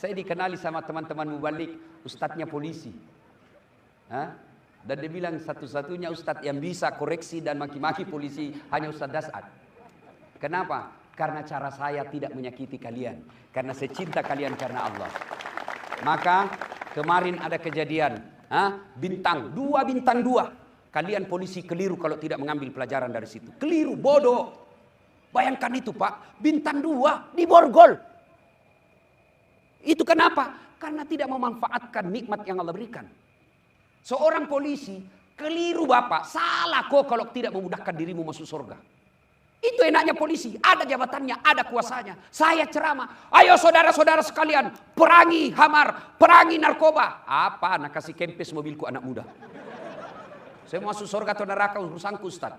Saya dikenali sama teman-teman mubalik, ustadznya polisi. Hah? Dan dia bilang satu-satunya ustadz yang bisa koreksi dan maki-maki polisi hanya Ustadz Dasad. Kenapa? Karena cara saya tidak menyakiti kalian. Karena saya cinta kalian karena Allah. Maka kemarin ada kejadian. Bintang 2. Kalian polisi keliru kalau tidak mengambil pelajaran dari situ. Keliru, bodoh. Bayangkan itu Pak. Bintang 2 di borgol. Itu kenapa? Karena tidak memanfaatkan nikmat yang Allah berikan. Seorang polisi keliru Bapak. Salah kok kalau tidak memudahkan dirimu masuk surga. Itu enaknya polisi, ada jabatannya, ada kuasanya. Saya ceramah, ayo saudara-saudara sekalian, perangi hamar, perangi narkoba. Apa? Nak kasih kempes mobilku anak muda. Saya masuk surga atau neraka urusanku Ustaz.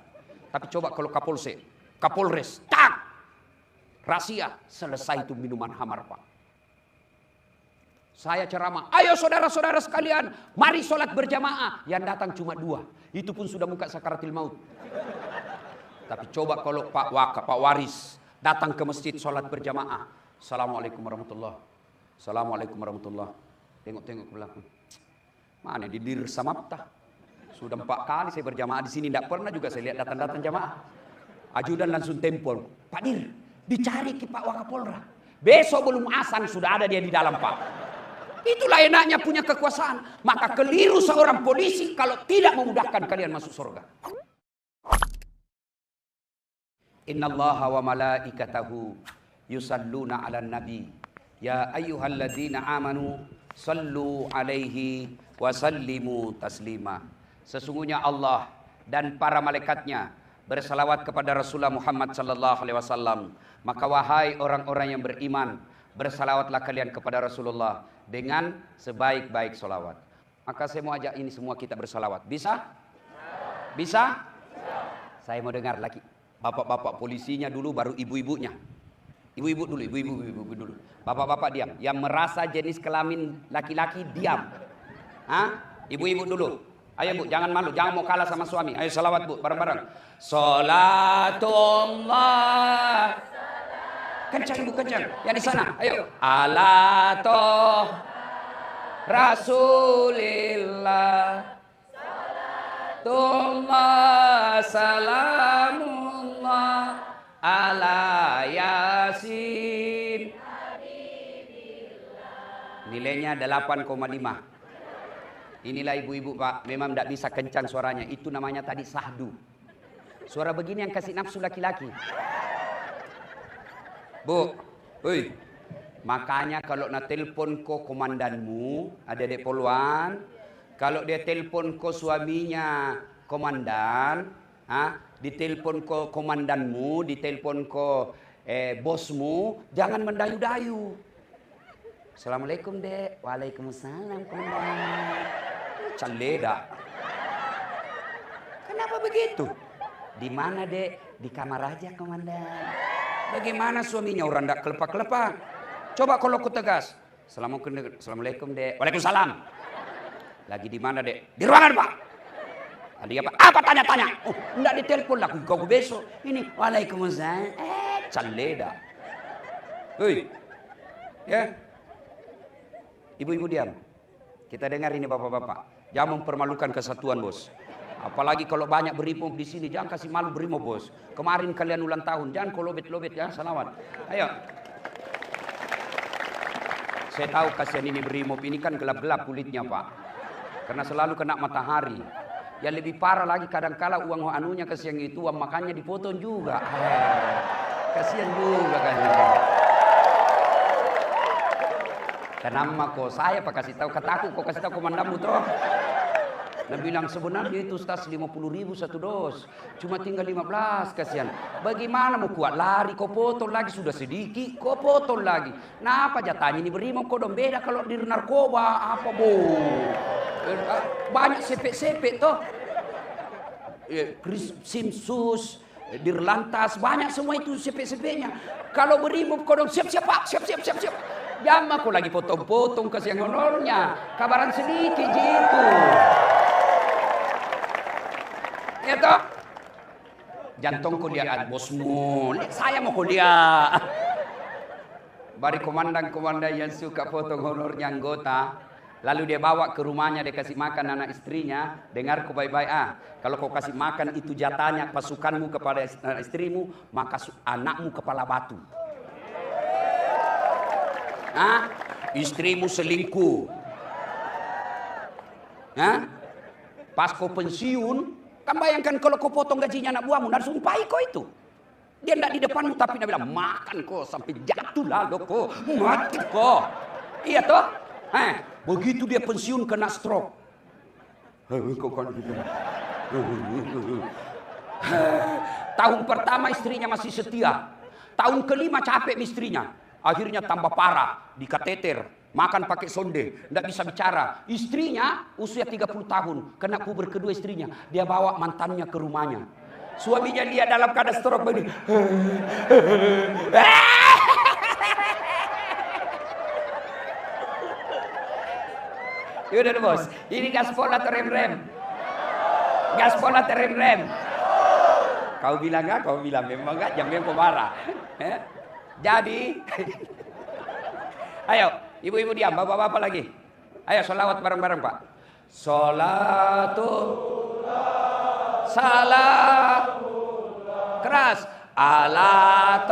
Tapi coba kalau Kapolres, tak! Rahasia, selesai itu minuman hamar Pak. Saya ceramah, ayo saudara-saudara sekalian, mari sholat berjamaah. Yang datang cuma 2, itu pun sudah muka sakaratil maut. Tapi coba kalau Pak Waris datang ke masjid sholat berjamaah. Assalamualaikum warahmatullahi. Assalamualaikum warahmatullahi. Tengok-tengok ke belakang. Mana di Dir Samapta? Sudah 4 kali saya berjamaah di sini. Tidak pernah juga saya lihat datang-datang jamaah. Ajudan langsung tempel. Pak Dir, dicari ke Pak Wakapolra. Besok belum azan sudah ada dia di dalam Pak. Itulah enaknya punya kekuasaan. Maka keliru seorang polisi kalau tidak memudahkan kalian masuk surga. Innallaha wa malaikatahu yusalluna 'alan nabi ya ayyuhalladzina amanu sallu 'alaihi wa sallimu taslima. Sesungguhnya Allah dan para malaikatnya bersalawat kepada Rasulullah Muhammad sallallahu alaihi wasallam. Maka wahai orang-orang yang beriman, bersalawatlah kalian kepada Rasulullah dengan sebaik-baik salawat. Maka saya mau ajak ini semua kita bersalawat. Bisa? Bisa? Saya mau dengar lagi. Bapak-bapak polisinya dulu baru ibu-ibunya. Ibu-ibu dulu. Bapak-bapak diam. Yang merasa jenis kelamin laki-laki diam. Ibu-ibu dulu. Ayo Bu, jangan malu, jangan mau kalah sama suami. Ayo salawat Bu, bareng-bareng. Salatullah. Kencang Bu, kencang. Yang di sana, ayo. Ala toh Rasulillah. Salatullah salamu ala Yasin. Nilainya 8,5. Inilah ibu-ibu Pak, memang tidak bisa kencang suaranya. Itu namanya tadi sahdu. Suara begini yang kasih nafsu laki-laki. Bu, makanya kalau nak telepon ko komandanmu, adik-adik poluan, kalau dia telepon ko suaminya komandan, ditelepon ko komandanmu, ditelepon ko bosmu, jangan mendayu-dayu. Assalamualaikum Dek. Waalaikumsalam komandan. Caleda. Kenapa begitu? Di mana Dek? Di kamar aja komandan. Bagaimana suaminya orang tidak kelepak-kelepak? Coba kalau aku tegas. Assalamualaikum Dek. Waalaikumsalam. Lagi di mana Dek? Di ruangan Pak. Tadi apa? Apa tanya-tanya? Oh, enggak ditelepon lah. Kau besok. Ini. Waalaikumsalam. Caleda. Hei. Ya. Ibu-ibu diam. Kita dengar ini bapak-bapak. Jangan mempermalukan kesatuan bos. Apalagi kalau banyak berimob di sini. Jangan kasih malu berimob bos. Kemarin kalian ulang tahun. Jangan kau lobet-lobet ya. Salawat. Ayo. Saya tahu kasihan ini berimob. Ini kan gelap-gelap kulitnya Pak. Karena selalu kena matahari. Yang lebih parah lagi kadang-kala uang anunya kasihan itu. Uang makannya dipotong juga. Kasihan juga kan. Kenapa kok saya pak kasih tahu kataku kok kasih tahu komandanmu toh. Dan bilang sebenarnya itu Ustaz 50.000 satu dos. Cuma tinggal 15 kasihan. Bagaimana mau kuat lari kau potong lagi sudah sedikit kau potong lagi. Nah apa jatahnya ini berimob kau dong beda kalau di narkoba apa bu. Banyak sepek-sepek toh. Simsus, Dirlantas banyak semua itu sepek-sepeknya. Kalau berimob kau dong siap-siap pak siap-siap. Jangan aku lagi potong-potong kasih yang honornya. Kabaran sedikit gitu. Ya toh? Jantungku lihat bosmu. Saya mau kuliah. Bari komandan-komandan yang suka potong honornya anggota. Lalu dia bawa ke rumahnya, dia kasih makan anak istrinya. Dengar kau baik-baik, kalau kau kasih makan itu jatahnya pasukanmu kepada anak istrimu, maka anakmu kepala batu. Istrimu selingkuh. Pas kau pensiun, kan bayangkan kalau kau potong gajinya anak buahmu, dan sumpahi kau itu. Dia tidak di depanmu tapi dia bilang, makan kau sampai jatuh lalu kau, mati kau. Iya toh? Begitu dia pensiun kena stroke. Tahun pertama istrinya masih setia. Tahun kelima capek istrinya. Akhirnya tambah parah, dikateter, makan pakai sonde, tidak bisa bicara. Istrinya usia 30 tahun, kena puber kedua istrinya. Dia bawa mantannya ke rumahnya. Suaminya dia dalam keadaan stroke begini. Yaudah bos, ini gaspol atau rem-rem? Gaspol atau rem-rem? Kau bilang enggak? Kau bilang memang enggak? Jangan kau marah. Jadi, ayo ibu-ibu diam, bapak-bapak lagi. Ayo sholawat bareng-bareng Pak. Sholatullah salam keras ala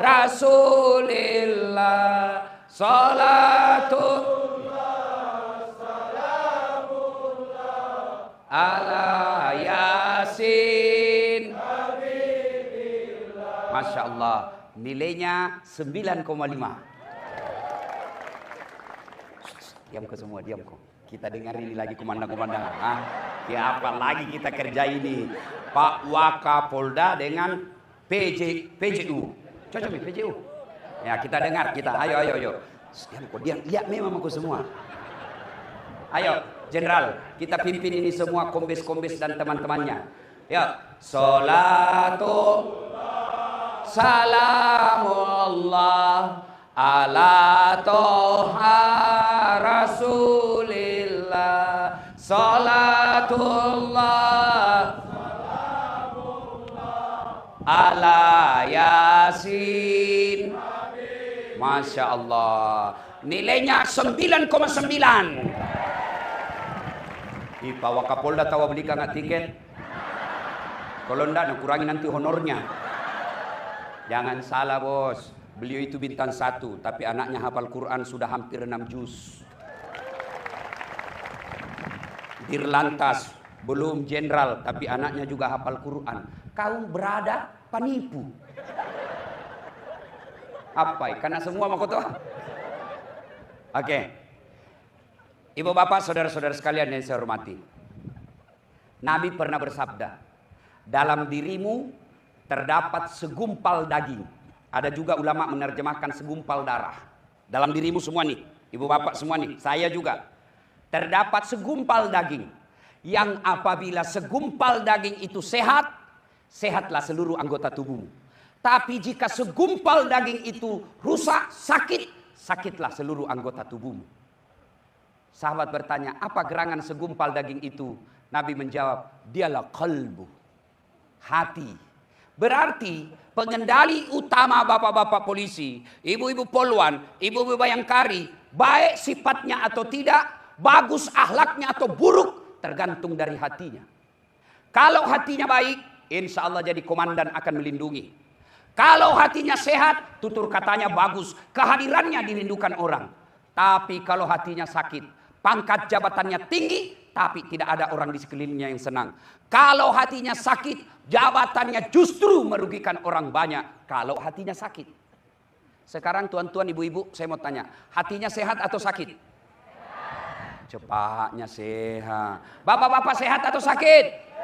Rasulillah sholatullah salamullah ala Yasin. Masya Allah, nilainya 9,5. Diam kau semua, diam kau. Kita dengar ini lagi komandan-komandan. Ya apa lagi kita kerja ini? Pak Wakapolda dengan PJU. Cocok nih PJU. Ya kita dengar, kita. Ayo. Diam kau, diam. Lihat memang aku semua. Ayo, Jenderal, kita pimpin ini semua kombes-kombes dan teman-temannya. Ya, sholatullah salamullah ala toha Rasulillah sholatullah ala Yasin. Masya Allah, nilainya 9,9. Pak Wakapolda tahu belikan nggak tiket? Kalau enggak, kurangi nanti honornya. Jangan salah bos, beliau itu bintang 1, tapi anaknya hafal Quran sudah hampir 6 juz. Dirlantas, belum jenderal, tapi anaknya juga hafal Quran. Kau berada penipu. Apa? Karena semua mahkota. Oke. Ibu bapak, saudara-saudara sekalian yang saya hormati. Nabi pernah bersabda, dalam dirimu terdapat segumpal daging. Ada juga ulama menerjemahkan segumpal darah. Dalam dirimu semua nih, ibu bapak semua nih, saya juga. Terdapat segumpal daging. Yang apabila segumpal daging itu sehat, sehatlah seluruh anggota tubuhmu. Tapi jika segumpal daging itu rusak, sakit, sakitlah seluruh anggota tubuhmu. Sahabat bertanya, apa gerangan segumpal daging itu? Nabi menjawab, dialah qalbu, hati. Berarti pengendali utama bapak-bapak polisi, ibu-ibu polwan, ibu-ibu bayangkari, baik sifatnya atau tidak, bagus akhlaknya atau buruk, tergantung dari hatinya. Kalau hatinya baik, insya Allah jadi komandan akan melindungi. Kalau hatinya sehat, tutur katanya bagus, kehadirannya dirindukan orang. Tapi kalau hatinya sakit, pangkat jabatannya tinggi, tapi tidak ada orang di sekelilingnya yang senang. Kalau hatinya sakit, jabatannya justru merugikan orang banyak. Kalau hatinya sakit. Sekarang tuan-tuan, ibu-ibu, saya mau tanya, hatinya sehat atau sakit? Cepatnya sehat. Bapak-bapak sehat atau sakit?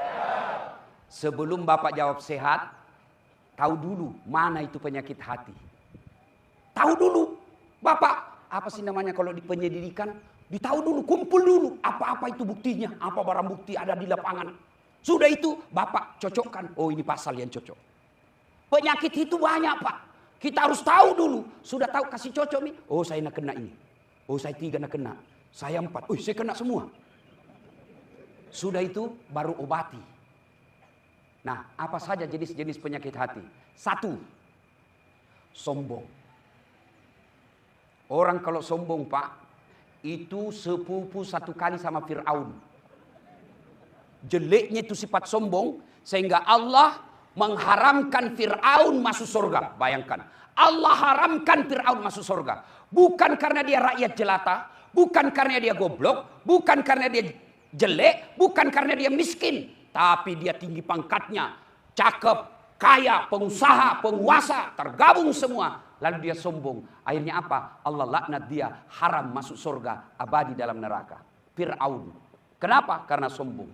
Sebelum bapak jawab sehat, tahu dulu mana itu penyakit hati. Tahu dulu. Bapak, apa sih namanya kalau di penyelidikan? Ditahu dulu, kumpul dulu. Apa-apa itu buktinya, apa barang bukti ada di lapangan. Sudah itu, bapak cocokkan. Oh ini pasal yang cocok. Penyakit itu banyak pak. Kita harus tahu dulu. Sudah tahu kasih cocok nih. Oh saya nak kena ini. Oh saya 3 nak kena. Saya 4. Oh saya kena semua. Sudah itu baru obati. Nah apa saja jenis-jenis penyakit hati? 1. sombong. Orang kalau sombong Pak, itu sepupu satu kali sama Fir'aun. Jeleknya itu sifat sombong, sehingga Allah mengharamkan Fir'aun masuk surga. Bayangkan, Allah haramkan Fir'aun masuk surga. Bukan karena dia rakyat jelata, bukan karena dia goblok, bukan karena dia jelek, bukan karena dia miskin. Tapi dia tinggi pangkatnya, cakep, kaya, pengusaha, penguasa, tergabung semua. Lalu dia sombong. Akhirnya apa? Allah laknat dia, haram masuk surga, abadi dalam neraka. Fir'aun. Kenapa? Karena sombong.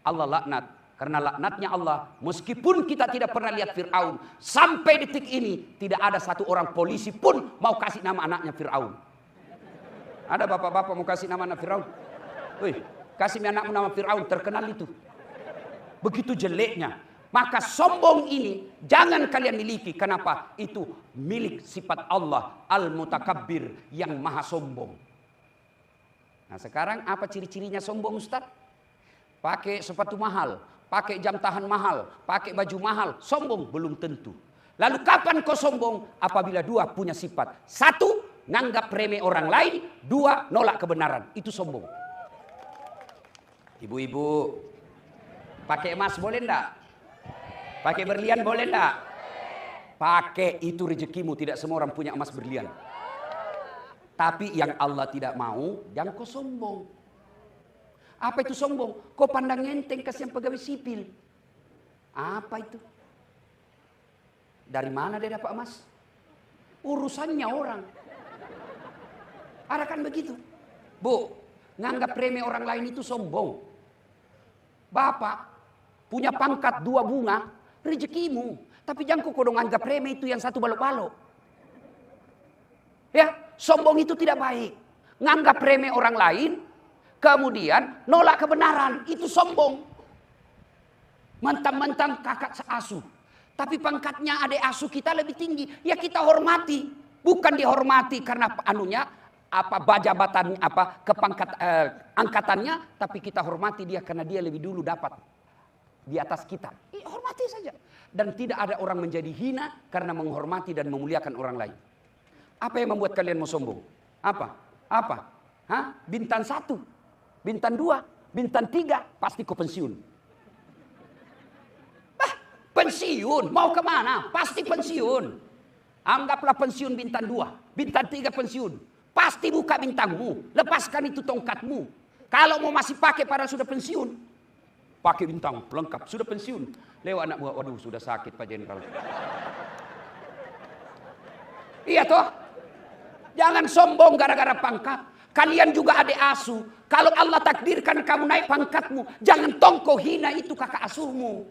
Allah laknat. Karena laknatnya Allah, meskipun kita tidak pernah lihat Fir'aun, sampai detik ini tidak ada satu orang polisi pun mau kasih nama anaknya Fir'aun. Ada bapak-bapak mau kasih nama anak Fir'aun? Wih, kasih anakmu nama Fir'aun, terkenal itu. Begitu jeleknya. Maka sombong ini jangan kalian miliki. Kenapa? Itu milik sifat Allah Al-Mutakabbir yang maha sombong. Nah sekarang apa ciri-cirinya sombong Ustaz? Pakai sepatu mahal, pakai jam tangan mahal, pakai baju mahal. Sombong belum tentu. Lalu kapan kau sombong? Apabila dua punya sifat. Satu, nganggap remeh orang lain. Dua, nolak kebenaran. Itu sombong. Ibu-ibu, pakai emas boleh enggak? Pakai berlian boleh enggak? Pakai, itu rezekimu. Tidak semua orang punya emas berlian. Tapi yang Allah tidak mau, jangan kau sombong. Apa itu sombong? Kau pandang enteng kasihan pegawai sipil. Apa itu? Dari mana dia dapat emas? Urusannya orang. Ada kan begitu? Bu, nganggap remeh orang lain itu sombong. Bapak punya pangkat 2 bunga, rezekimu. Tapi jangan kau dong anggap remeh itu yang 1 balok-balok. Ya, sombong itu tidak baik. Nganggap remeh orang lain, kemudian nolak kebenaran, itu sombong. Mentang-mentang kakak seasuh, tapi pangkatnya adik asuh kita lebih tinggi, ya kita hormati. Bukan dihormati karena anunya, jabatan, kepangkat angkatannya, tapi kita hormati dia karena dia lebih dulu dapat di atas kita. Hormati saja. Dan tidak ada orang menjadi hina karena menghormati dan memuliakan orang lain. Apa yang membuat kalian mau sombong? Apa? Bintang 1, bintang 2, bintang 3, pasti kau pensiun. Pensiun, mau kemana? Pasti pensiun. Anggaplah pensiun bintang 2, bintang 3 pensiun. Pasti buka bintangmu, lepaskan itu tongkatmu. Kalau mau masih pakai padahal sudah pensiun, pakai bintang pelengkap, sudah pensiun. Lewat anak buah, waduh sudah sakit Pak Jenderal. Iya toh? Jangan sombong gara-gara pangkat. Kalian juga adik asuh. Kalau Allah takdirkan kamu naik pangkatmu, jangan tongko hina itu kakak asuhmu.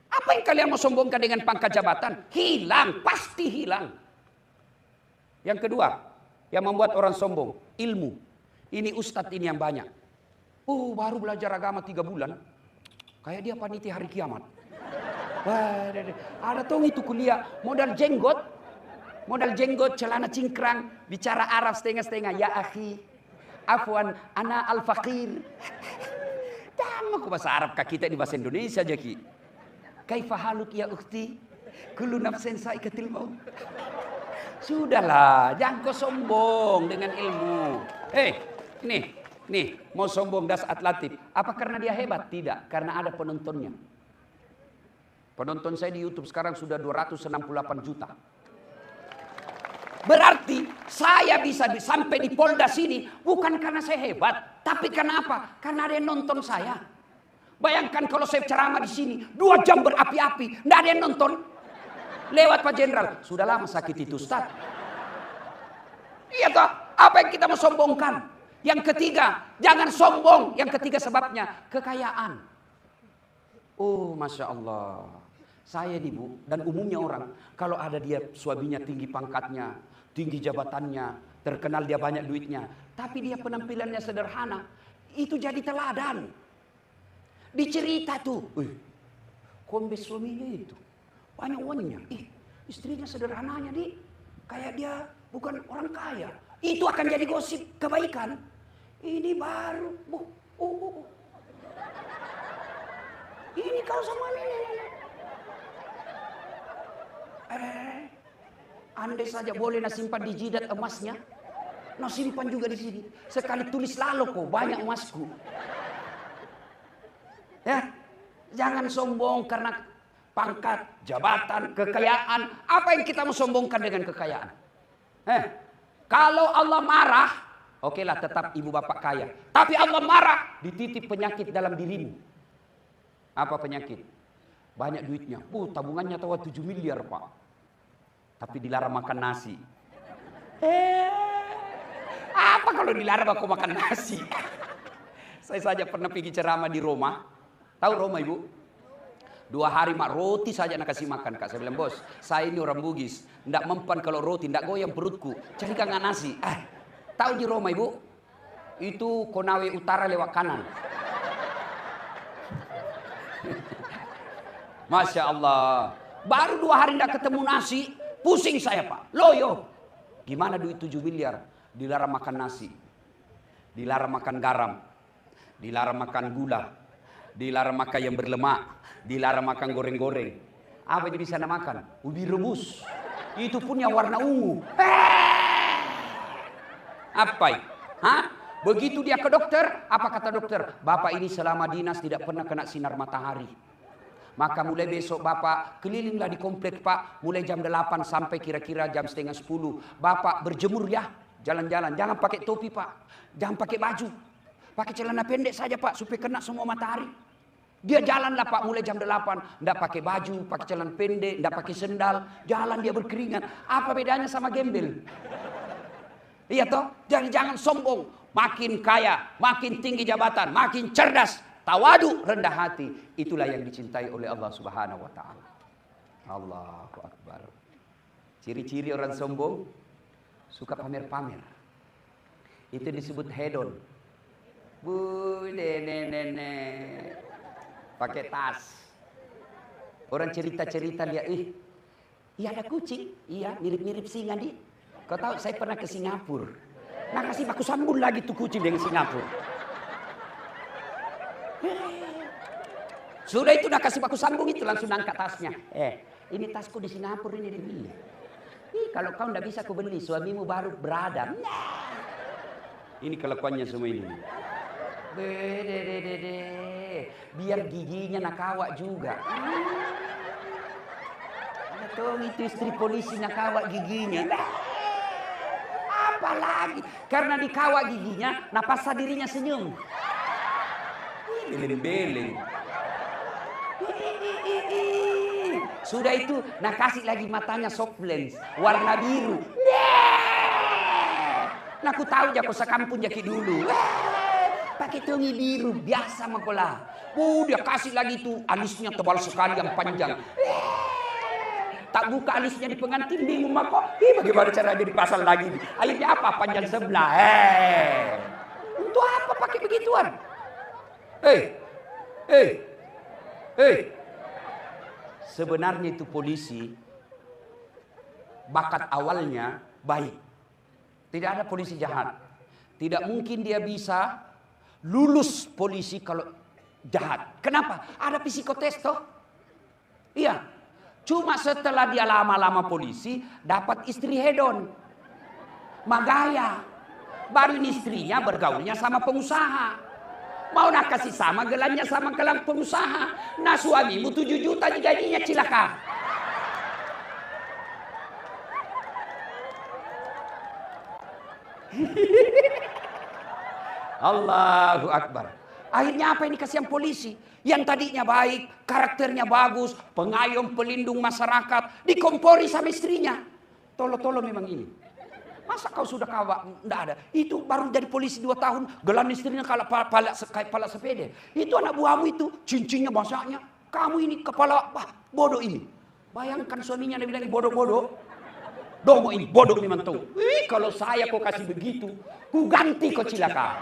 Apa yang kalian mau sombongkan dengan pangkat jabatan? Hilang, pasti hilang. Yang kedua, yang membuat orang sombong, ilmu. Ini ustadz ini yang banyak. Baru belajar agama 3 bulan. Kayak dia panitia hari kiamat. Ada tong itu kuliah, modal jenggot, celana cingkrang, bicara Arab setengah-setengah. Ya akhi, afwan, ana al-faqir. Jangan aku bahasa Arab kak kita di bahasa Indonesia aja ki. Kaifa haluk ya ukhti? Kullu nafsin sa'iqatil maut. Sudahlah, jangan kau sombong dengan ilmu. Nih, mau sombong das atlatif. Apa karena dia hebat? Tidak, karena ada penontonnya. Penonton saya di YouTube sekarang sudah 268 juta. Berarti saya bisa sampai di Polda sini bukan karena saya hebat, tapi karena apa? Karena ada yang nonton saya. Bayangkan kalau saya ceramah di sini 2 jam berapi-api, tidak ada yang nonton. Lewat Pak Jenderal, sudah lama sakit itu Ustaz. Iya toh, apa yang kita mau sombongkan? Yang ketiga, jangan sombong. Yang ketiga sebabnya, kekayaan. Masya Allah. Saya nih Bu, dan umumnya orang, kalau ada dia suaminya tinggi pangkatnya, tinggi jabatannya, terkenal dia banyak duitnya, tapi dia penampilannya sederhana, itu jadi teladan. Dicerita tuh, kombes suaminya itu banyak uangnya, istrinya sederhananya kayak dia bukan orang kaya. Itu akan jadi gosip kebaikan. Ini baru, ini kau sama ini. Andai saja boleh nak simpan di jidat emasnya, nak simpan juga di sini. Sekali tulis lalu kok banyak emasku. Ya, jangan sombong karena pangkat, jabatan, kekayaan. Apa yang kita mau sombongkan dengan kekayaan? Kalau Allah marah, okelah tetap ibu bapak kaya. Tapi Allah marah, dititip penyakit dalam dirimu. Apa penyakit? Banyak duitnya. Tabungannya tahu 7 miliar pak. Tapi dilarang makan nasi. Apa kalau dilarang aku makan nasi? Saya saja pernah pergi ceramah di Roma. Tahu Roma ibu? 2 hari mak roti saja nak kasih makan kak. Saya bilang bos, saya ini orang Bugis. Ndak mempan kalau roti, ndak goyang perutku. Jadi nggak nasi. Tahu di Roma ibu? Itu Konawe Utara lewat kanan. Masya Allah. Baru 2 hari ndak ketemu nasi. Pusing saya pak, loyo. Gimana duit 7 miliar? Dilarang makan nasi, dilarang makan garam, dilarang makan gula, dilarang makan yang berlemak, dilarang makan goreng-goreng. Apa yang bisa makan? Ubi rebus. Itu pun yang warna ungu. Apa? Begitu dia ke dokter, apa kata dokter? Bapak ini selama dinas tidak pernah kena sinar matahari. Maka mulai besok bapak kelilinglah di komplek pak. Mulai jam 8 sampai kira-kira jam setengah 10. Bapak berjemur ya. Jalan-jalan. Jangan pakai topi pak. Jangan pakai baju. Pakai celana pendek saja pak. Supaya kena semua matahari. Dia jalanlah pak mulai jam 8. Nggak pakai baju. Pakai celana pendek. Nggak pakai sendal. Jalan dia berkeringat. Apa bedanya sama gembel? Iya toh? Jadi jangan sombong. Makin kaya. Makin tinggi jabatan. Makin cerdas. Tawadu, rendah hati, itulah yang dicintai oleh Allah Subhanahu wa taala. Allahu Akbar. Ciri-ciri orang sombong suka pamer-pamer. Itu disebut hedon. Bu, nenek. Pakai tas. Orang cerita-cerita dia, iya ada kucing, iya mirip-mirip singa di. Kau tahu saya pernah ke Singapura. Nah kasih baku sambung lagi tuh kucing dengan Singapura. Sudah itu udah kasih baku sambung itu langsung angkat tasnya. Ini tasku di Singapura ini dibeli. Kalau kau ndak bisa kau beli, suamimu baru beradab. Ini kelakuannya semua ini. Biar giginya nakawak juga. Betul itu istri polisi nakawak giginya. Apalagi karena dikawak giginya, napasa dirinya senyum. Beleng-beleng. Sudah itu, nah kasih lagi matanya soft lens warna biru. Nah aku tahu ya kau sekampung jaki dulu. Pakai tongi biru biasa makola. Dia kasih lagi tuh alisnya tebal sekali yang panjang. Tak buka alisnya di pengantin bingung mako. Bagaimana caranya dipasang lagi? Akhirnya apa? Panjang sebelah. Untuk apa pakai begituan? Sebenarnya itu polisi bakat awalnya baik. Tidak ada polisi jahat. Tidak mungkin dia bisa lulus polisi kalau jahat. Kenapa? Ada psikotes toh. Iya. Cuma setelah dia lama-lama polisi dapat istri hedon. Magaya. Baru istrinya bergaulnya sama pengusaha. Mau nak kasih sama gelannya sama gelang pengusaha. Nah suamimu 7 juta gajinya cilaka. Allahu Akbar. Akhirnya apa yang dikasih yang polisi? Yang tadinya baik, karakternya bagus, pengayom, pelindung masyarakat, dikompori sama istrinya. Tolo-tolo memang ini. Masa kau sudah kawak? Tidak ada. Itu baru jadi polisi 2 tahun. Gelan istrinya kayak pala sepeda. Itu anak buahmu itu. Cincinnya banyaknya. Kamu ini kepala bodoh ini. Bayangkan suaminya dia bilang bodoh-bodoh. Domo ini bodoh memang tuh. Kalau saya kau kasih begitu. Ku ganti kau cilaka.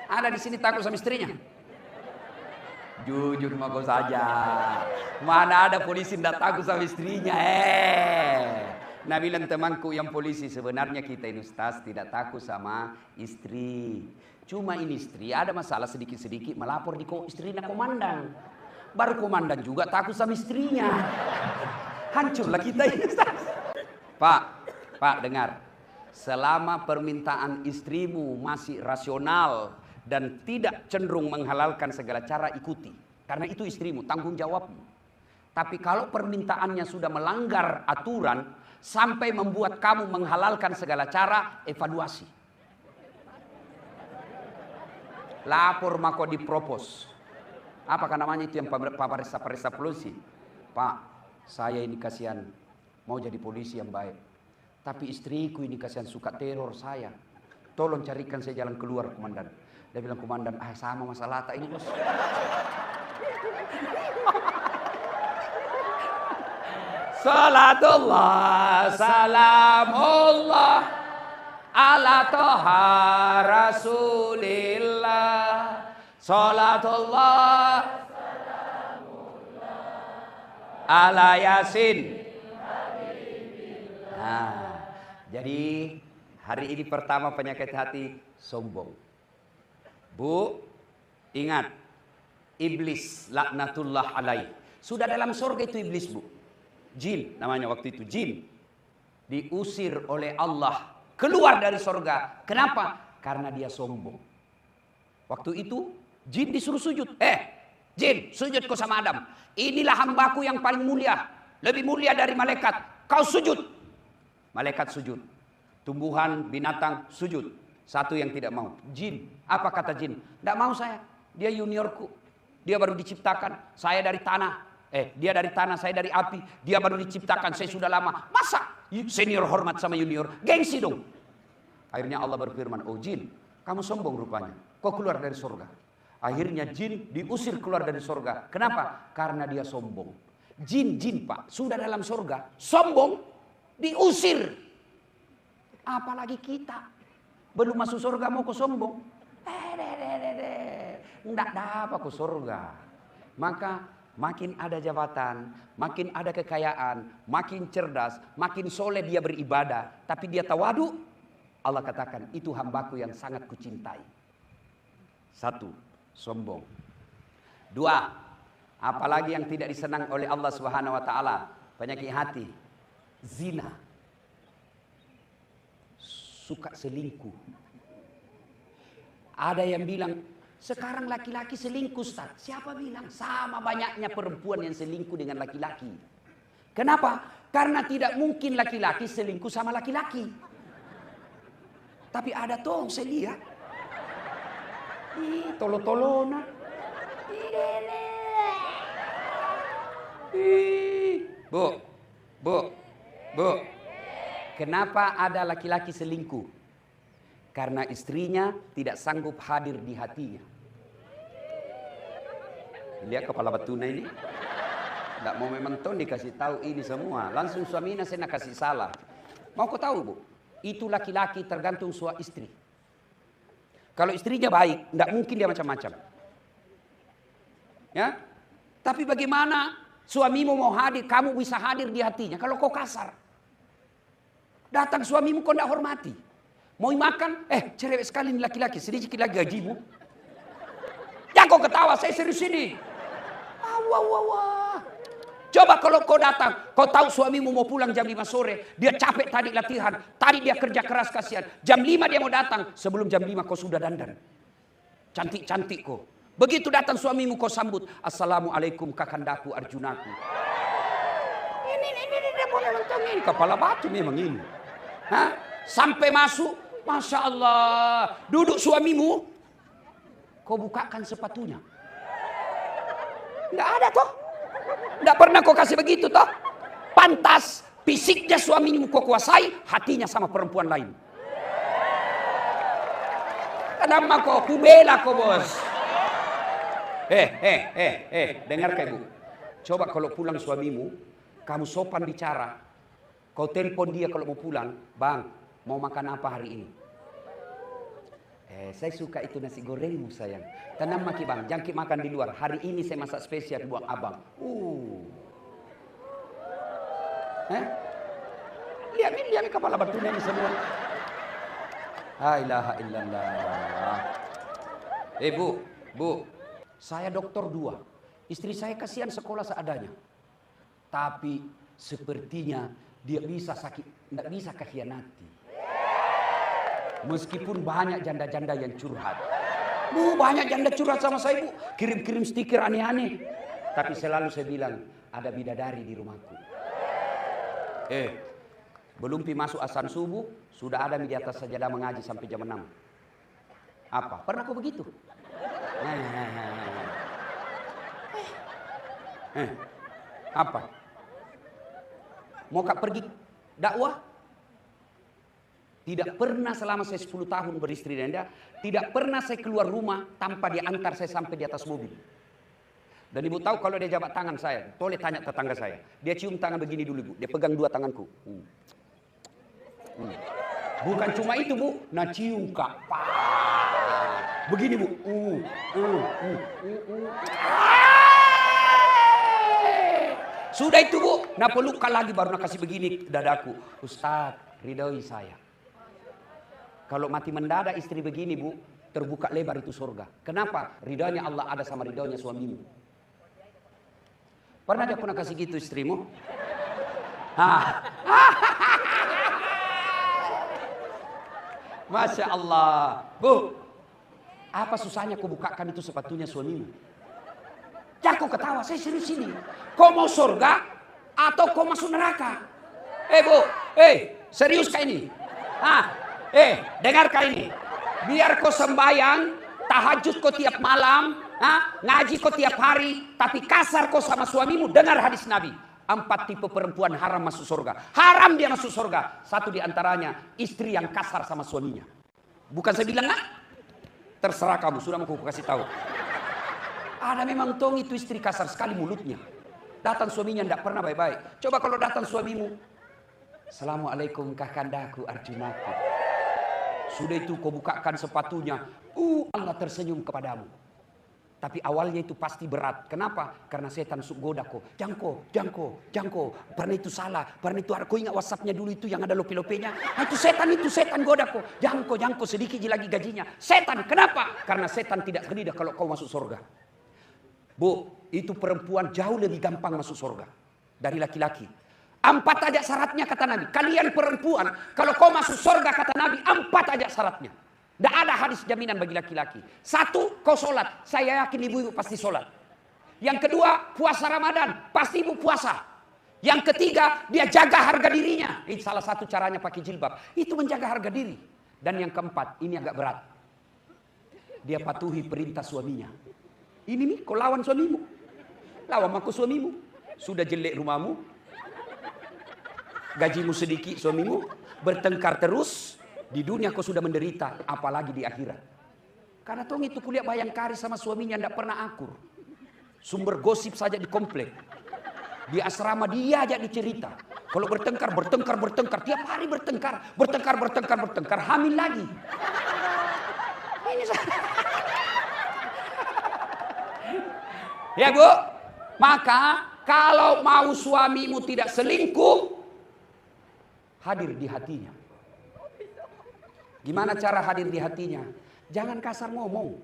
Ada di sini takut sama istrinya? Jujur sama kau saja. Mana ada polisi tidak takut sama istrinya. Nah bilang temanku yang polisi, sebenarnya kita ini Ustaz tidak takut sama istri. Cuma ini istri ada masalah sedikit-sedikit melapor di istrinya komandan. Baru komandan juga takut sama istrinya. Hancurlah kita ini. Pak, dengar. Selama permintaan istrimu masih rasional dan tidak cenderung menghalalkan segala cara, ikuti. Karena itu istrimu, tanggung jawabmu. Tapi kalau permintaannya sudah melanggar aturan sampai membuat kamu menghalalkan segala cara, evaluasi. Lapor mako dipropos. Apakah namanya itu yang paresa polisi? Pak, saya ini kasihan mau jadi polisi yang baik. Tapi istriku ini kasihan suka teror saya. Tolong carikan saya jalan keluar, komandan. Dia bilang, komandan, sama masalah tak ini, bos. Salatullah, salamullah, ala toha rasulillah. Salatullah, salamullah, ala yasin. Nah, jadi hari ini pertama penyakit hati sombong. Bu, ingat, iblis laknatullah alaih. Sudah dalam surga itu iblis, Bu. Jin namanya waktu itu, jin. Diusir oleh Allah keluar dari surga. Kenapa? Karena dia sombong. Waktu itu jin disuruh sujud. Jin, sujud kau sama Adam. Inilah hambaku yang paling mulia, lebih mulia dari malaikat. Kau sujud. Malaikat sujud. Tumbuhan, binatang sujud. Satu yang tidak mau, jin. Apa kata jin? Tidak mau saya. Dia juniorku. Dia baru diciptakan. Saya dari tanah. Dia dari tanah, saya dari api. Dia baru diciptakan, saya sudah lama. Masa senior hormat sama junior? Gengsi dong. Akhirnya Allah berfirman, oh jin, kamu sombong rupanya. Kau keluar dari surga. Akhirnya jin diusir keluar dari surga. Kenapa? Karena dia sombong. Jin Pak, sudah dalam surga, sombong, diusir. Apalagi kita. Belum masuk surga mau ke sombong. Nggak dapat ke surga. Maka makin ada jabatan, makin ada kekayaan, makin cerdas, makin soleh dia beribadah. Tapi dia tawadu, Allah katakan itu hambaku yang sangat kucintai. Satu, sombong. Dua, apalagi yang tidak disenang oleh Allah Subhanahu wa taala, penyakit hati, zina. Suka selingkuh. Ada yang bilang, sekarang laki-laki selingkuh, Ustaz. Siapa bilang? Sama banyaknya perempuan yang selingkuh dengan laki-laki. Kenapa? Karena tidak mungkin laki-laki selingkuh sama laki-laki. Tapi ada toh, saya lihat. Tolo-tolona. Bu. Kenapa ada laki-laki selingkuh? Karena istrinya tidak sanggup hadir di hatinya. Lihat kepala batuna ini. Tidak mau memang Ton dikasih tahu ini semua. Langsung suaminya saya nak kasih salah. Mau kau tahu, Bu? Itu laki-laki tergantung suami istri. Kalau istrinya baik, tidak mungkin dia macam-macam. Ya? Tapi bagaimana suamimu mau hadir, kamu bisa hadir di hatinya kalau kau kasar? Datang suamimu kau tidak hormati. Mau makan, cerewet sekali ini laki-laki, sedikit lagi gajimu. Jangan kau ketawa, saya serius ini. Coba kalau kau datang, kau tahu suamimu mau pulang jam 5 sore, dia capek tadi latihan, tadi dia kerja keras kasihan. Jam 5 dia mau datang, sebelum jam 5 kau sudah dandan. Cantik-cantik kau. Begitu datang suamimu kau sambut, Assalamualaikum kakandaku Arjunaku. Ini dia boleh nonton ini, kepala batu memang ini. Hah? Sampai masuk, Masya Allah, duduk suamimu, kau bukakan sepatunya. Nggak ada toh. Nggak pernah kau kasih begitu toh. Pantas fisiknya suamimu kau kuasai, hatinya sama perempuan lain. Kenapa kau kubela kau bos? Dengar Ibu. Coba kalau pulang suamimu, kamu sopan bicara. Kau telepon dia kalau mau pulang, Bang, mau makan apa hari ini? Saya suka itu nasi gorengmu sayang. Tenang maki Bang, jangan makan di luar. Hari ini saya masak spesial buat Abang. Lihat kepala batunya ini semua. La ilaha illallah. Bu, saya dokter 2. Istri saya kasihan sekolah seadanya. Tapi sepertinya dia bisa sakit, tidak bisa kekhianati. Meskipun banyak janda-janda yang curhat. Bu, banyak janda curhat sama saya, Bu. Kirim-kirim stiker aneh-aneh. Tapi selalu saya bilang, ada bidadari di rumahku. Belum masuk azan subuh, sudah ada di atas sajadah mengaji sampai jam 6. Apa? Pernah kau begitu? Apa? Mau kak pergi dakwah? Tidak pernah selama saya 10 tahun beristri dan dia, tidak pernah saya keluar rumah tanpa dia antar saya sampai di atas mobil. Dan ibu tahu kalau dia jabat tangan saya, boleh tanya tetangga saya. Dia cium tangan begini dulu, Bu. Dia pegang dua tanganku. Bukan cuma itu, Bu. Nah cium kak. Begini, Bu. Sudah itu, Bu. Nah pelukkan lagi baru nak kasih begini dadaku. Ustaz, ridhoi saya. Kalau mati mendadak istri begini, Bu, terbuka lebar itu surga. Kenapa? Ridhonya Allah ada sama ridhonya suamimu. Pernah dia pernah kasih gitu istrimu? Masya Allah. Bu, apa susahnya kau bukakan itu sepatunya suamimu? Jangan kau ketawa, saya serius ini. Kau mau surga atau kau masuk neraka? Bu, serius kah ini? Dengarkan ini. Biar kau sembahyang, tahajud kau tiap malam, ngaji kau tiap hari, tapi kasar kau sama suamimu. Dengar hadis Nabi. 4 tipe perempuan haram masuk surga. Haram dia masuk surga. 1 diantaranya istri yang kasar sama suaminya. Bukan saya bilang terserah kamu, sudah mau aku kasih tahu. Ada memang tong itu istri kasar sekali mulutnya. Datang suaminya tidak pernah baik-baik. Coba kalau datang suamimu, Assalamualaikum kakandaku Arjunaku. Sudah itu kau bukakan sepatunya, Allah tersenyum kepadamu. Tapi awalnya itu pasti berat. Kenapa? Karena setan goda kau. Jangko. Pernah itu salah. Pernah itu kau ingat WhatsAppnya dulu itu yang ada lope-lopenya. Itu setan goda kau. Jangko sedikit lagi gajinya. Setan. Kenapa? Karena setan tidak ridha kalau kau masuk surga. Bu, itu perempuan jauh lebih gampang masuk surga dari laki-laki. 4 aja syaratnya kata Nabi. Kalian perempuan, kalau kau masuk surga kata Nabi, 4 aja syaratnya. Tidak ada hadis jaminan bagi laki-laki. 1, kau sholat. Saya yakin ibu pasti sholat. Yang kedua, puasa Ramadan. Pasti ibu puasa. Yang ketiga, dia jaga harga dirinya. Itu salah satu caranya pakai jilbab. Itu menjaga harga diri. Dan yang keempat, ini agak berat. Dia patuhi perintah suaminya. Ini nih, kau lawan suamimu. Lawan aku suamimu. Sudah jelek rumahmu. Gajimu sedikit suamimu. Bertengkar terus. Di dunia kau sudah menderita, apalagi di akhirat. Karena tong itu kuliah Bayangkari sama suaminya tidak pernah akur. Sumber gosip saja di komplek. Di asrama dia aja dicerita. Kalau bertengkar. Tiap hari bertengkar. Hamil lagi. Ya Bu, maka kalau mau suamimu tidak selingkuh, hadir di hatinya. Gimana cara hadir di hatinya? Jangan kasar ngomong.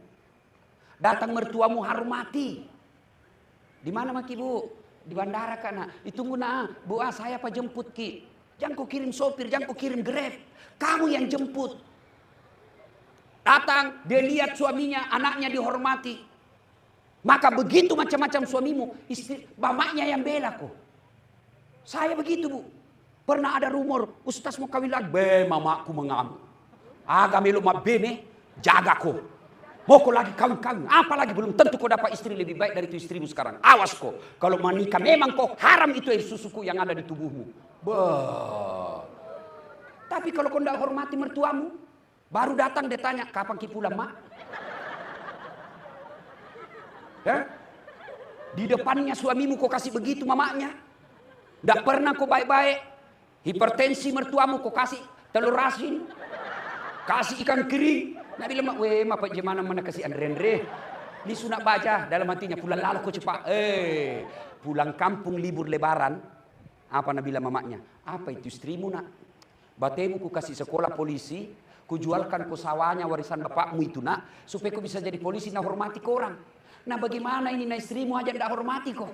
Datang mertuamu hormati. Di mana maki Bu? Di bandara kan? Ditunggu Bu, saya apa jemput ki? Jangan kau kirim sopir, jangan kau kirim Grab. Kamu yang jemput. Datang, dia lihat suaminya, anaknya dihormati. Maka begitu macam-macam suamimu, istri, mamanya yang bela kok. Saya begitu Bu. Pernah ada rumor, Ustaz mau kawin lagi. Mamaku mengamuk. Agak melu bene, jaga kau. Mau kau lagi kawin. Apalagi belum tentu kau dapat istri lebih baik dari itu istrimu sekarang. Awas kau. Kalau menikah memang kau haram itu air susuku yang ada di tubuhmu. Tapi kalau kau tidak hormati mertuamu, baru datang dia tanya, kapan ki pulang mak? Ya? Di depannya suamimu kau kasih begitu mamanya. Tidak pernah kau baik-baik. Hipertensi mertuamu kau kasih telur asin. Kasih ikan kering. Nak bilang mak, apa gimana mana kasih Andre. Ini sunat baca dalam hatinya pulang lalu kau cepat. Pulang kampung libur lebaran. Apa nak bilang mamaknya? Apa itu istrimu nak? Batemu ku kasih sekolah polisi. Ku jualkan ku sawahnya warisan bapakmu itu nak. Supaya ku bisa jadi polisi nak hormati ke orang. Nah bagaimana ini na istrimu aja tidak hormati kok.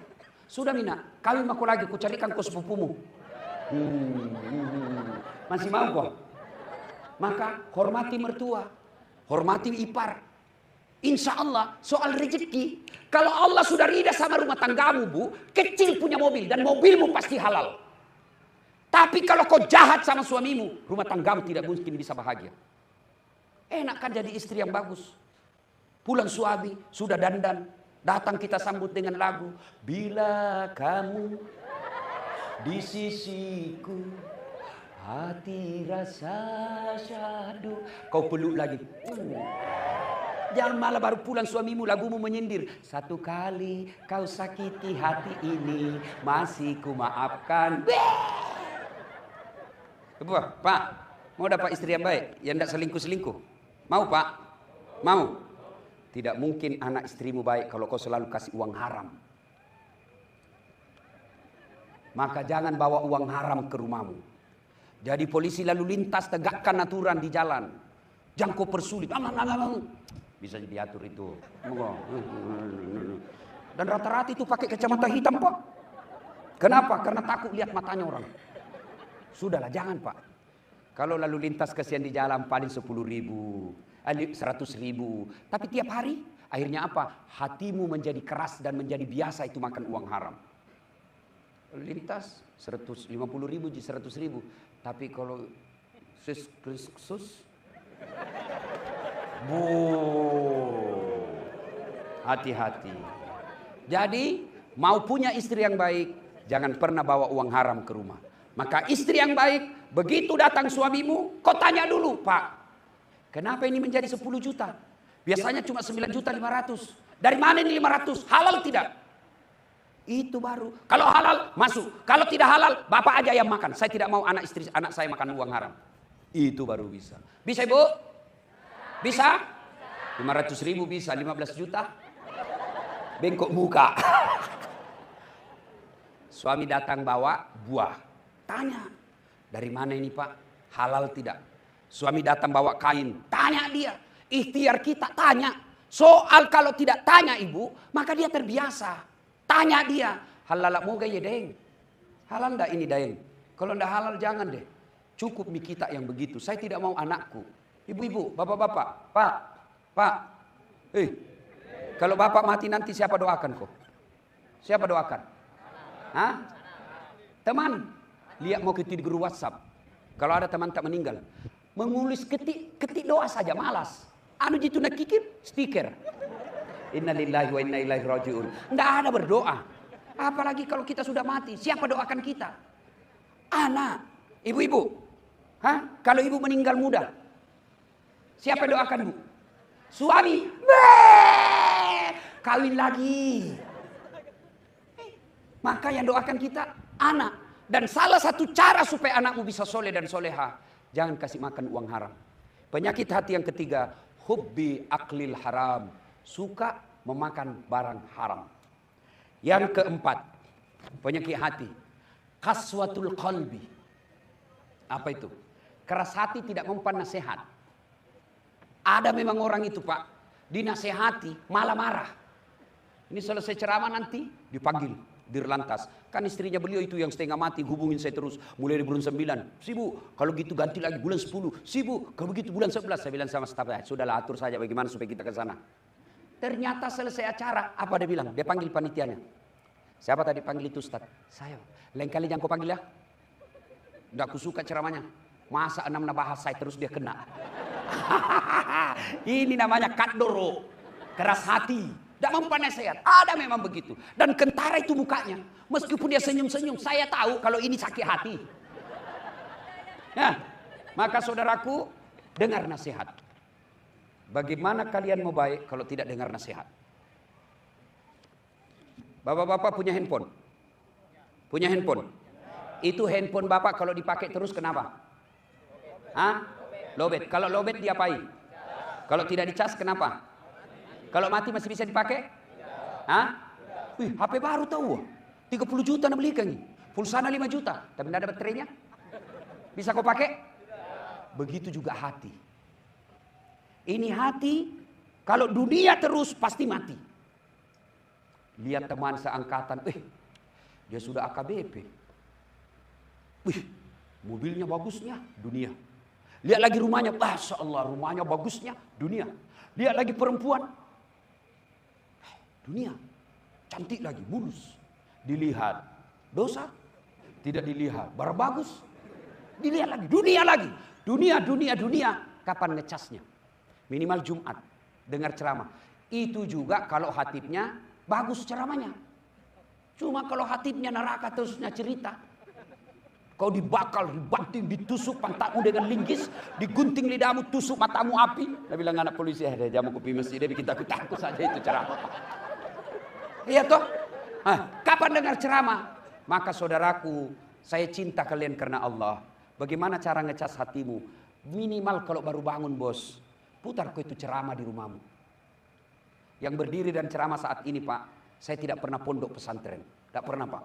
Sudah Mina, kawin aku lagi, ku carikan kau sepupumu. Masih mau kok? Maka hormati mertua, hormati ipar. Insya Allah soal rezeki, kalau Allah sudah ridha sama rumah tanggamu bu, kecil punya mobil dan mobilmu pasti halal. Tapi kalau kau jahat sama suamimu, rumah tanggamu tidak mungkin bisa bahagia. Enak kan jadi istri yang bagus. Pulang suami, sudah dandan. Datang kita sambut dengan lagu. Bila kamu di sisiku, hati rasa syahdu. Kau peluk lagi. Jangan malah baru pulang suamimu lagumu menyindir. Satu kali kau sakiti hati ini, masih ku maafkan. Pak, mau dapat istri yang baik, yang tidak selingkuh-selingkuh? Mau Pak? Mau? Tidak mungkin anak istrimu baik kalau kau selalu kasih uang haram. Maka jangan bawa uang haram ke rumahmu. Jadi polisi lalu lintas tegakkan aturan di jalan. Jangan kau persulit. Bisa diatur itu. Dan rata-rata itu pakai kacamata hitam Pak. Kenapa? Karena takut lihat matanya orang. Sudahlah jangan Pak. Kalau lalu lintas kasihan di jalan paling 10.000. 100.000, tapi tiap hari akhirnya apa? Hatimu menjadi keras dan menjadi biasa itu makan uang haram. Lintas 150.000 jadi 100.000, tapi kalau sus, hati-hati. Jadi mau punya istri yang baik, jangan pernah bawa uang haram ke rumah. Maka istri yang baik, begitu datang suamimu, kau tanya dulu, Pak. Kenapa ini menjadi 10 juta? Biasanya cuma 9.500.000. Dari mana ini 500? Halal tidak? Itu baru. Kalau halal, masuk. Kalau tidak halal, bapak aja yang makan. Saya tidak mau anak saya makan uang haram. Itu baru bisa. Bisa Ibu? Bisa? 500.000 bisa, 15 juta. Bengkok muka. Suami datang bawa buah. Tanya, dari mana ini Pak? Halal tidak? Suami datang bawa kain, tanya dia. Ikhtiar kita tanya. Soal kalau tidak tanya ibu, maka dia terbiasa. Tanya dia, halal mau gaya deng? Halal enggak ini deng? Kalau enggak halal jangan deh. Cukup mie kita yang begitu. Saya tidak mau anakku. Ibu-ibu, bapak-bapak, Pak. Kalau bapak mati nanti siapa doakan kok? Siapa doakan? Hah? Teman, lihat mau ketik di grup WhatsApp. Kalau ada teman tak meninggal, mengulis ketik doa saja malas. Anu jitu nak kikip stiker. Innalillahi wa inna ilaihi rajiun. Enggak ada berdoa. Apalagi kalau kita sudah mati, siapa doakan kita? Anak, ibu-ibu. Kalau ibu meninggal muda, siapa doakan Bu? Suami. Kawin lagi. Maka yang doakan kita anak. Dan salah satu cara supaya anakmu bisa soleh dan soleha, jangan kasih makan uang haram. Penyakit hati yang ketiga, hubbi aklil haram. Suka memakan barang haram. Yang keempat, penyakit hati, kaswatul qalbi. Apa itu? Keras hati tidak mempan nasihat. Ada memang orang itu Pak, dinasehati malah marah. Ini selesai ceramah nanti dipanggil dirlantas. Kan istrinya beliau itu yang setengah mati hubungin saya terus. Mulai dari bulan 9. Sibuk, kalau gitu ganti lagi bulan 10. Sibuk, kalau begitu bulan 11. Saya bilang sama staf, sudahlah atur saja bagaimana supaya kita ke sana. Ternyata selesai acara, apa dia bilang? Dia panggil panitianya. Siapa tadi panggil itu Ustaz? Saya. Lain kali jangan kau panggil ya. Udah aku suka ceramahnya. Masa 6 bahas saya terus dia kena. Ini namanya kadoro. Keras hati. Tidak mempan nasihat. Ada memang begitu. Dan kentara itu mukanya. Meskipun dia senyum-senyum. Saya tahu kalau ini sakit hati. Nah, maka saudaraku, dengar nasihat. Bagaimana kalian mau baik kalau tidak dengar nasihat? Bapak-bapak punya handphone? Punya handphone? Itu handphone bapak kalau dipakai terus kenapa? Lobet. Kalau lobet diapain? Kalau tidak dicas kenapa? Kalau mati masih bisa dipakai? Wih, HP baru tahu. 30 juta nak belikan. Pulsana 5 juta. Tapi tidak ada baterainya. Bisa kau pakai? Begitu juga hati. Ini hati, kalau dunia terus pasti mati. Lihat teman seangkatan, dia sudah AKBP. Mobilnya bagusnya, dunia. Lihat lagi rumahnya, Masya Allah, rumahnya bagusnya, dunia. Lihat lagi perempuan, dunia. Cantik lagi, mulus. Dilihat, dosa. Tidak dilihat, baru bagus. Dilihat lagi, dunia lagi. Dunia. Kapan ngecasnya? Minimal Jumat, dengar ceramah. Itu juga kalau hatibnya bagus ceramahnya. Cuma kalau hatibnya neraka terusnya cerita. Kau dibakal, dibanting, ditusuk pantatmu dengan linggis, digunting lidahmu, tusuk matamu api. Dia bilang anak polisi, dia jamu kopi masjid, dia bikin takut saja itu ceramah. Iya toh? Kapan dengar ceramah? Maka saudaraku, saya cinta kalian karena Allah. Bagaimana cara ngecas hatimu? Minimal kalau baru bangun bos, putar kau itu ceramah di rumahmu. Yang berdiri dan ceramah saat ini Pak, saya tidak pernah pondok pesantren. Tidak pernah Pak.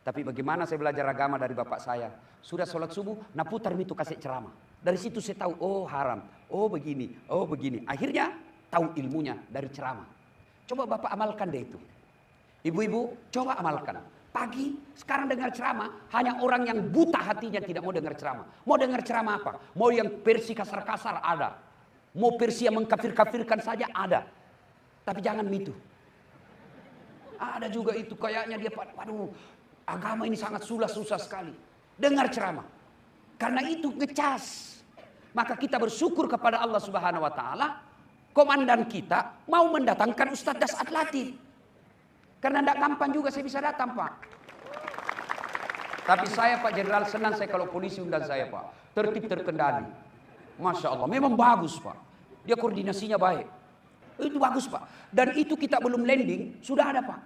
Tapi bagaimana saya belajar agama dari bapak saya. Sudah sholat subuh, nah putar itu kasih ceramah. Dari situ saya tahu, oh haram, oh begini. Akhirnya tahu ilmunya dari ceramah. Coba bapak amalkan deh itu. Ibu-ibu, coba amalkan. Pagi, sekarang dengar ceramah, hanya orang yang buta hatinya tidak mau dengar ceramah. Mau dengar ceramah apa? Mau yang versi kasar-kasar ada. Mau versi yang mengkafir-kafirkan saja ada. Tapi jangan itu. Ada juga itu kayaknya dia, waduh, agama ini sangat susah sekali. Dengar ceramah. Karena itu ngecas. Maka kita bersyukur kepada Allah Subhanahu wa taala, komandan kita mau mendatangkan Ustaz Das'ad Latif. Karena tidak gampang juga saya bisa datang, Pak. Tapi saya Pak Jenderal senang saya kalau polisi undang saya, Pak. Tertib terkendali. Masya Allah, memang bagus, Pak. Dia koordinasinya baik. Itu bagus, Pak. Dan itu kita belum landing, sudah ada, Pak.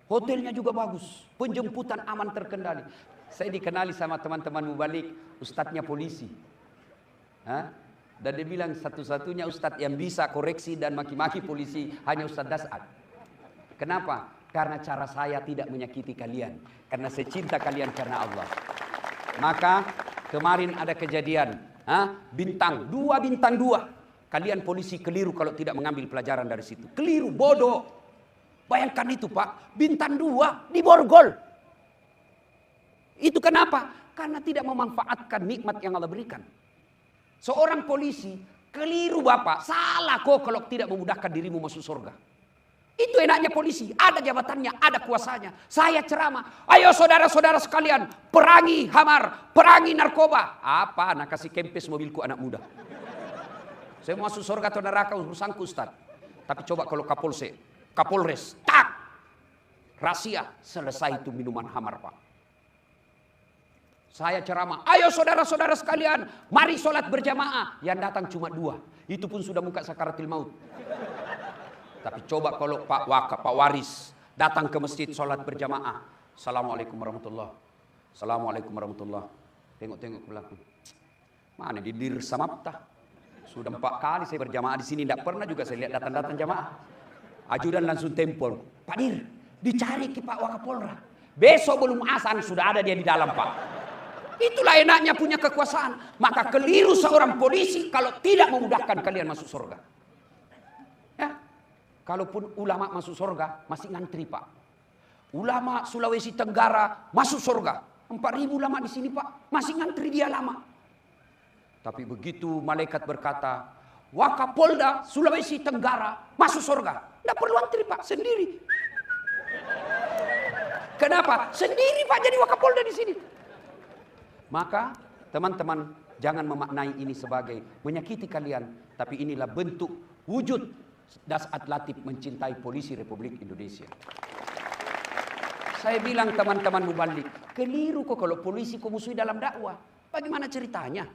Hotelnya juga bagus. Penjemputan aman terkendali. Saya dikenali sama teman-teman mubalik, ustadznya polisi. Dan dia bilang satu-satunya ustadz yang bisa koreksi dan maki-maki polisi hanya Ustaz Das'ad. Kenapa? Karena cara saya tidak menyakiti kalian. Karena saya cinta kalian karena Allah. Maka kemarin ada kejadian. Bintang 2. Kalian polisi keliru kalau tidak mengambil pelajaran dari situ. Keliru, bodoh. Bayangkan itu Pak, bintang 2 di borgol. Itu kenapa? Karena tidak memanfaatkan nikmat yang Allah berikan. Seorang polisi, keliru Bapak, salah kok kalau tidak memudahkan dirimu masuk surga. Itu enaknya polisi, ada jabatannya, ada kuasanya. Saya ceramah, ayo saudara-saudara sekalian, perangi hamar, perangi narkoba. Apa? Nak kasih kempes mobilku anak muda. Saya masuk surga atau neraka urusanku Ustaz. Tapi coba kalau Kapolres, tak, rahasia, selesai itu minuman hamar Pak. Saya ceramah, ayo saudara-saudara sekalian, mari sholat berjamaah. Yang datang cuma 2, itu pun sudah muka sakaratil maut. Tapi coba kalau Pak Waris datang ke masjid sholat berjamaah. Assalamualaikum warahmatullahi. Assalamualaikum warahmatullahi. Tengok-tengok ke belakang. Mana di Dir Samapta? Sudah 4 kali saya berjamaah di sini, tidak pernah juga saya lihat datang-datang jamaah. Ajudan langsung tempel. Pak Dir, dicari ke Pak Wakapolra. Besok belum azan sudah ada dia di dalam Pak. Itulah enaknya punya kekuasaan. Maka keliru seorang polisi kalau tidak memudahkan kalian masuk surga. Ya. Kalaupun ulama masuk surga masih ngantri Pak. Ulama Sulawesi Tenggara masuk surga. 4.000 ulama di sini Pak, masih ngantri dia lama. Tapi begitu malaikat berkata, Wakapolda Sulawesi Tenggara masuk surga. Tidak perlu antri Pak, sendiri. Kenapa? Sendiri Pak jadi Wakapolda di sini. Maka teman-teman jangan memaknai ini sebagai menyakiti kalian. Tapi inilah bentuk wujud Das'ad Latif mencintai polisi Republik Indonesia. Saya bilang teman-teman mubalik, keliru kok kalau polisi kau musuhi dalam dakwah. Bagaimana ceritanya?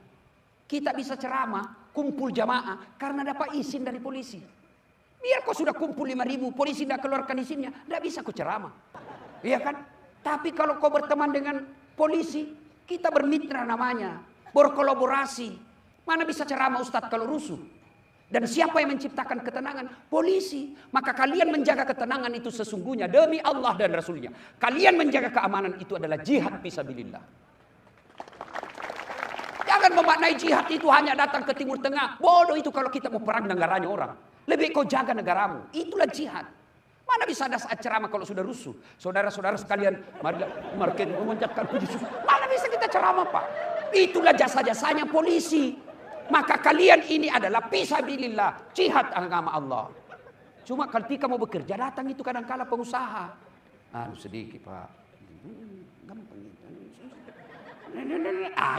Kita bisa ceramah, kumpul jamaah karena dapat izin dari polisi. Biar kau sudah kumpul 5.000, polisi tidak keluarkan izinnya, tidak bisa kau ceramah. Iya kan? Tapi kalau kau berteman dengan polisi, kita bermitra namanya, berkolaborasi. Mana bisa ceramah Ustadz kalau rusuh? Dan siapa yang menciptakan ketenangan? Polisi. Maka kalian menjaga ketenangan itu sesungguhnya demi Allah dan Rasulnya. Kalian menjaga keamanan itu adalah jihad fisabilillah. Jangan memaknai jihad itu hanya datang ke Timur Tengah. Bodoh itu kalau kita mau perang negaranya orang. Lebih kau jaga negaramu. Itulah jihad. Mana bisa ada saat ceramah kalau sudah rusuh? Saudara-saudara sekalian, mari kita memanjatkan puji syukur. Mana bisa kita ceramah, Pak? Itulah jasa-jasanya polisi. Maka kalian ini adalah fisabilillah, jihad agama Allah. Cuma ketika mau bekerja datang itu kadang-kala pengusaha. Sedikit, Pak. Gampang.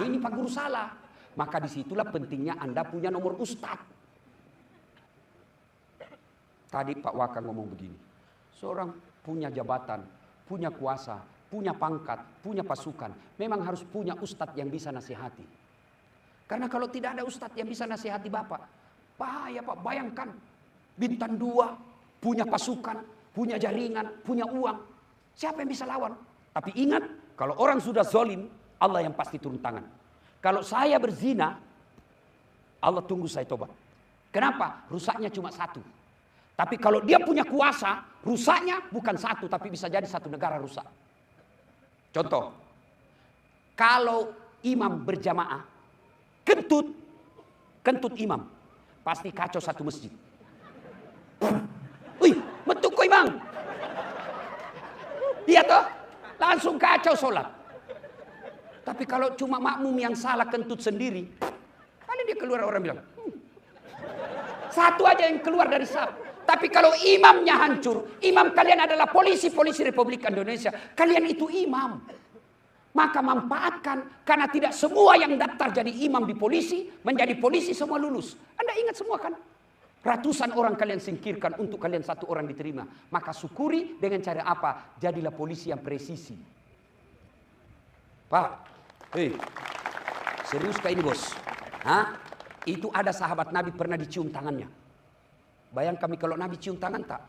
Ini Pak Guru salah. Maka disitulah pentingnya Anda punya nomor ustadz. Tadi Pak Waka ngomong begini. Seorang punya jabatan, punya kuasa, punya pangkat, punya pasukan. Memang harus punya ustadz yang bisa nasihati. Karena kalau tidak ada ustadz yang bisa nasihati Bapak, bahaya Pak. Bayangkan, bintang 2, punya pasukan, punya jaringan, punya uang. Siapa yang bisa lawan? Tapi ingat, kalau orang sudah zalim, Allah yang pasti turun tangan. Kalau saya berzina, Allah tunggu saya tobat. Kenapa? Rusaknya cuma 1. Tapi kalau dia punya kuasa, rusaknya bukan 1, tapi bisa jadi 1 negara rusak. Contoh, kalau imam berjamaah, kentut imam, pasti kacau 1 masjid. Wih, metuk kau imam. Iya toh, langsung kacau sholat. Tapi kalau cuma makmum yang salah kentut sendiri, paling dia keluar orang bilang, 1 aja yang keluar dari saf. Tapi kalau imamnya hancur, imam kalian adalah polisi Republik Indonesia. Kalian itu imam. Maka manfaatkan, karena tidak semua yang daftar jadi imam di polisi, menjadi polisi semua lulus. Anda ingat semua kan? Ratusan orang kalian singkirkan untuk kalian 1 orang diterima. Maka syukuri dengan cara apa? Jadilah polisi yang presisi. Pak, serius kah ini bos? Itu ada sahabat Nabi pernah dicium tangannya. Bayang kami kalau Nabi cium tangan tak?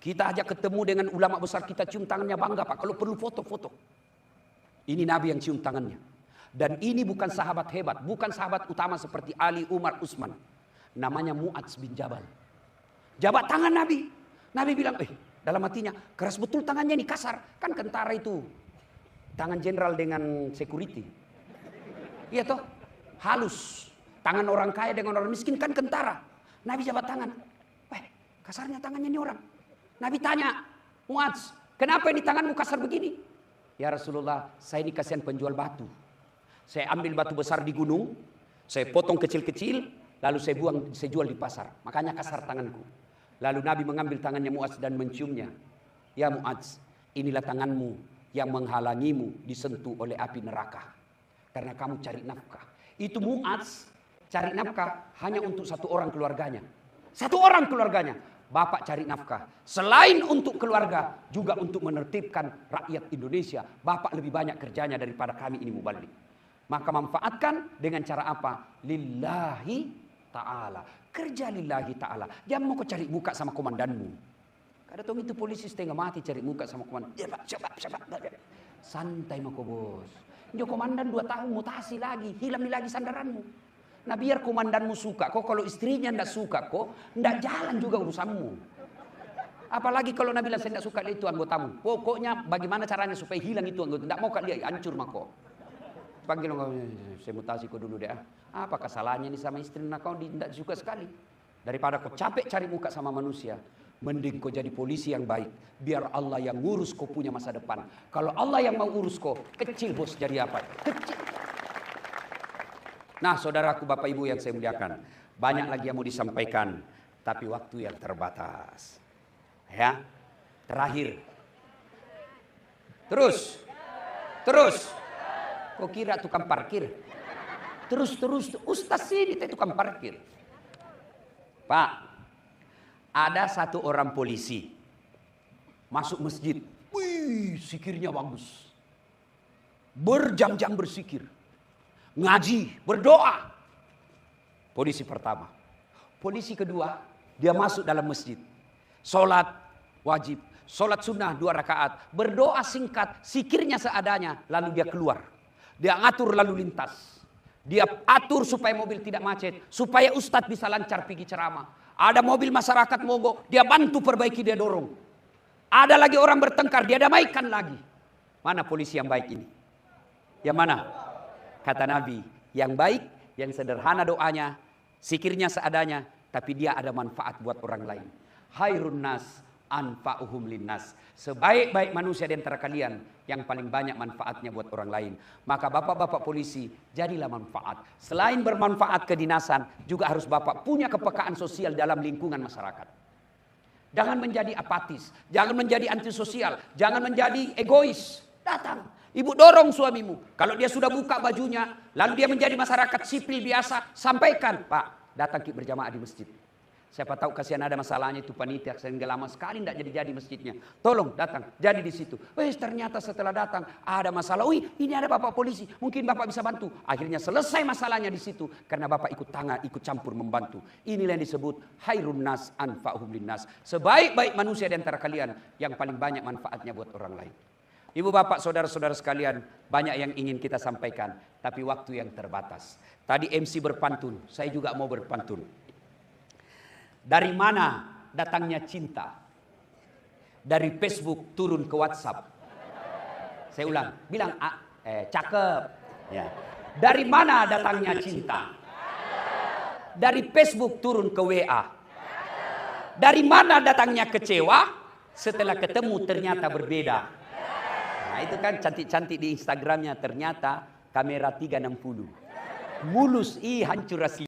Kita ajak ketemu dengan ulama besar kita cium tangannya bangga Pak. Kalau perlu foto-foto. Ini Nabi yang cium tangannya. Dan ini bukan sahabat hebat. Bukan sahabat utama seperti Ali, Umar, Utsman. Namanya Mu'adz bin Jabal. Jabat tangan Nabi. Nabi bilang, dalam hatinya, keras betul tangannya ini kasar. Kan tentara itu. Tangan jenderal dengan security. Iya toh? Halus. Tangan orang kaya dengan orang miskin kan kentara. Nabi jabat tangan. Kasarnya tangannya ini orang. Nabi tanya, Mu'adz, kenapa ini tanganmu kasar begini? Ya Rasulullah, saya ini kasihan penjual batu. Saya ambil batu besar di gunung, saya potong kecil-kecil, lalu saya buang, saya jual di pasar. Makanya kasar tanganku. Lalu Nabi mengambil tangannya Mu'adz dan menciumnya. Ya Mu'adz, inilah tanganmu yang menghalangimu disentuh oleh api neraka. Karena kamu cari nafkah. Itu Mu'adz cari nafkah hanya untuk 1 orang keluarganya. 1 orang keluarganya. Bapak cari nafkah. Selain untuk keluarga, juga untuk menertibkan rakyat Indonesia. Bapak lebih banyak kerjanya daripada kami ini mubalik. Maka manfaatkan dengan cara apa? Lillahi ta'ala. Kerja lillahi ta'ala. Jangan mau kau cari muka sama komandanmu. Kadang itu polisi setengah mati cari muka sama komandan. Coba. Santai mako bos. Dia komandan 2 tahun mutasi lagi. Hilang lagi sandaranmu. Nah biar komandanmu suka. Kok kalau istrinya tidak suka kok, tidak jalan juga urusanmu. Apalagi kalau Nabi bilang saya tidak suka itu anggotamu. Pokoknya bagaimana caranya supaya hilang itu anggota. Tidak mau kak dia hancur mako. Panggil saya mutasi kau dulu deh. Apa kesalahannya ini sama istri kau tidak suka sekali. Daripada kau capek cari muka sama manusia. Mending kau jadi polisi yang baik. Biar Allah yang ngurus kau punya masa depan. Kalau Allah yang mau urus kau, kecil bos jadi apa? Kecil. Nah saudaraku Bapak Ibu yang saya muliakan. Banyak lagi yang mau disampaikan. Tapi waktu yang terbatas. Ya. Terakhir. Terus. Kok kira tukang parkir? Terus. Ustaz sini tukang parkir. Pak. Ada 1 orang polisi. Masuk masjid. Wih, zikirnya bagus. Berjam-jam bersikir. Ngaji, berdoa. Polisi pertama. Polisi kedua, dia masuk dalam masjid. Sholat wajib. Sholat sunnah 2 rakaat. Berdoa singkat, zikirnya seadanya. Lalu dia keluar. Dia ngatur lalu lintas. Dia atur supaya mobil tidak macet. Supaya ustadz bisa lancar pergi ceramah. Ada mobil masyarakat mogok, dia bantu perbaiki, dia dorong. Ada lagi orang bertengkar, dia damaikan lagi. Mana polisi yang baik ini? Yang mana? Kata Nabi, yang baik, yang sederhana doanya, zikirnya seadanya, tapi dia ada manfaat buat orang lain. Khairun nas anfa'uhum linnas. Sebaik-baik manusia di antara kalian yang paling banyak manfaatnya buat orang lain. Maka bapak-bapak polisi, jadilah manfaat. Selain bermanfaat kedinasan, juga harus bapak punya kepekaan sosial dalam lingkungan masyarakat. Jangan menjadi apatis, jangan menjadi antisosial, jangan menjadi egois. Datang, ibu dorong suamimu. Kalau dia sudah buka bajunya, lalu dia menjadi masyarakat sipil biasa, sampaikan, Pak, datang kita berjamaah di masjid. Siapa tahu kasihan ada masalahnya itu panitia sehingga lama sekali tidak jadi masjidnya. Tolong datang, jadi di situ. Ternyata setelah datang ada masalah. Ini ada bapak polisi, mungkin bapak bisa bantu. Akhirnya selesai masalahnya di situ karena bapak ikut tangan, ikut campur membantu. Inilah yang disebut khairun nas anfa'uhum linnas. Sebaik-baik manusia di antara kalian yang paling banyak manfaatnya buat orang lain. Ibu bapak saudara-saudara sekalian, banyak yang ingin kita sampaikan, tapi waktu yang terbatas. Tadi MC berpantun, saya juga mau berpantun. Dari mana datangnya cinta? Dari Facebook turun ke WhatsApp. Saya ulang, bilang cakep. Ya. Dari mana datangnya cinta? Dari Facebook turun ke WA. Dari mana datangnya kecewa? Setelah ketemu ternyata berbeda. Nah itu kan cantik-cantik di Instagramnya, ternyata kamera 360. Mulus, hancur asli.